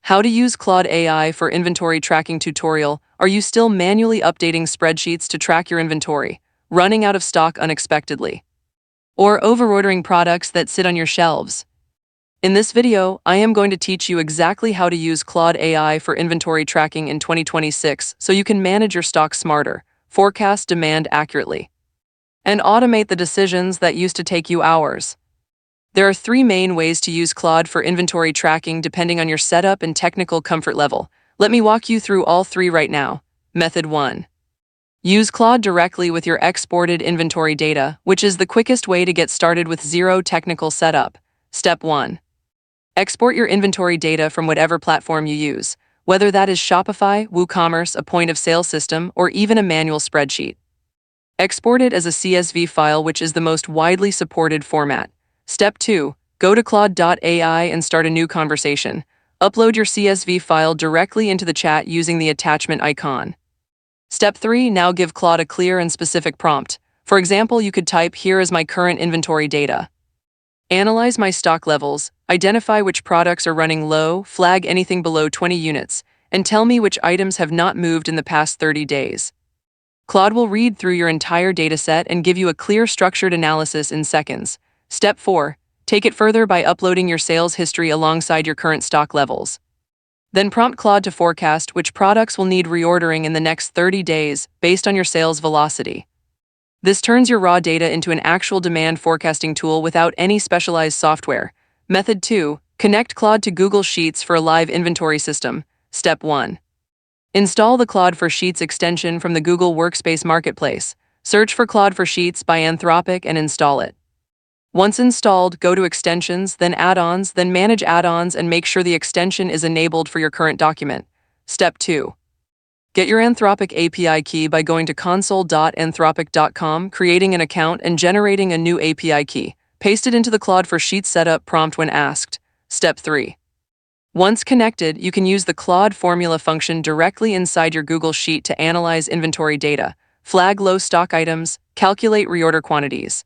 How to use Claude AI for inventory tracking tutorial. Are you still manually updating spreadsheets to track your inventory, running out of stock unexpectedly, or overordering products that sit on your shelves? In this video, I am going to teach you exactly how to use Claude AI for inventory tracking in 2026 so you can manage your stock smarter, forecast demand accurately, and automate the decisions that used to take you hours. There are three main ways to use Claude for inventory tracking depending on your setup and technical comfort level. Let me walk you through all three right now. Method 1. Use Claude directly with your exported inventory data, which is the quickest way to get started with zero technical setup. Step 1. Export your inventory data from whatever platform you use, whether that is Shopify, WooCommerce, a point-of-sale system, or even a manual spreadsheet. Export it as a CSV file, which is the most widely supported format. Step 2. Go to Claude.ai and start a new conversation. Upload your CSV file directly into the chat using the attachment icon. Step 3. Now give Claude a clear and specific prompt. For example, you could type, "Here is my current inventory data. Analyze my stock levels, identify which products are running low, flag anything below 20 units, and tell me which items have not moved in the past 30 days." Claude will read through your entire dataset and give you a clear, structured analysis in seconds. Step 4. Take it further by uploading your sales history alongside your current stock levels. Then prompt Claude to forecast which products will need reordering in the next 30 days based on your sales velocity. This turns your raw data into an actual demand forecasting tool without any specialized software. Method 2. Connect Claude to Google Sheets for a live inventory system. Step 1. Install the Claude for Sheets extension from the Google Workspace Marketplace. Search for Claude for Sheets by Anthropic and install it. Once installed, go to Extensions, then Add-ons, then Manage Add-ons, and make sure the extension is enabled for your current document. Step 2. Get your Anthropic API key by going to console.anthropic.com, creating an account, and generating a new API key. Paste it into the Claude for Sheets setup prompt when asked. Step 3. Once connected, you can use the Claude formula function directly inside your Google Sheet to analyze inventory data, flag low stock items, calculate reorder quantities,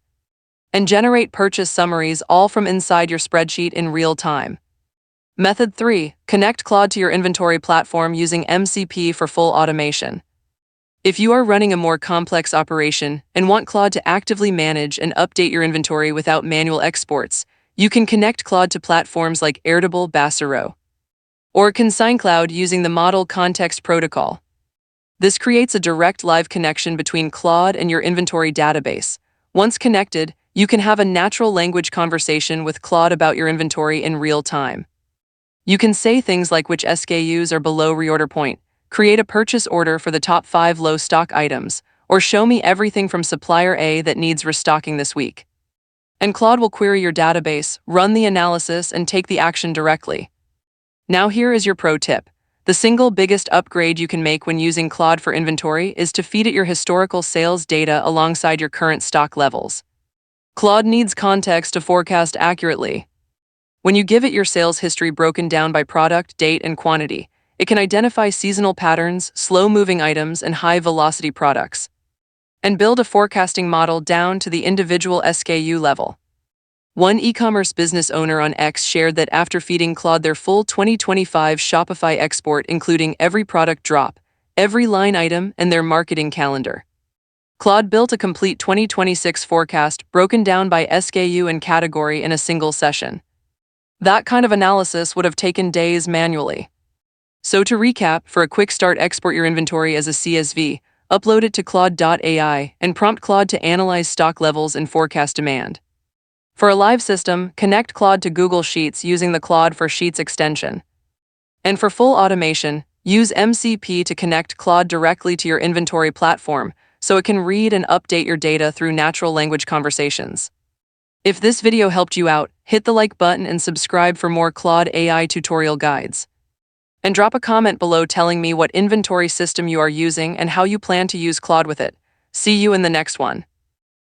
and generate purchase summaries, all from inside your spreadsheet in real time. Method 3. Connect Claude to your inventory platform using MCP for full automation. If you are running a more complex operation and want Claude to actively manage and update your inventory without manual exports, you can connect Claude to platforms like Airtable, Basiro, or ConsignCloud using the Model Context Protocol. This creates a direct live connection between Claude and your inventory database. Once connected, you can have a natural language conversation with Claude about your inventory in real time. You can say things like which SKUs are below reorder point, create a purchase order for the top 5 low stock items, or show me everything from supplier A that needs restocking this week. And Claude will query your database, run the analysis, and take the action directly. Now here is your pro tip. The single biggest upgrade you can make when using Claude for inventory is to feed it your historical sales data alongside your current stock levels. Claude needs context to forecast accurately. When you give it your sales history broken down by product, date, and quantity, it can identify seasonal patterns, slow-moving items, and high-velocity products, and build a forecasting model down to the individual SKU level. One e-commerce business owner on X shared that after feeding Claude their full 2025 Shopify export, including every product drop, every line item, and their marketing calendar, Claude built a complete 2026 forecast broken down by SKU and category in a single session. That kind of analysis would have taken days manually. So to recap, for a quick start, export your inventory as a CSV, upload it to Claude.ai, and prompt Claude to analyze stock levels and forecast demand. For a live system, connect Claude to Google Sheets using the Claude for Sheets extension. And for full automation, use MCP to connect Claude directly to your inventory platform so it can read and update your data through natural language conversations. If this video helped you out, hit the like button and subscribe for more Claude AI tutorial guides. And drop a comment below telling me what inventory system you are using and how you plan to use Claude with it. See you in the next one.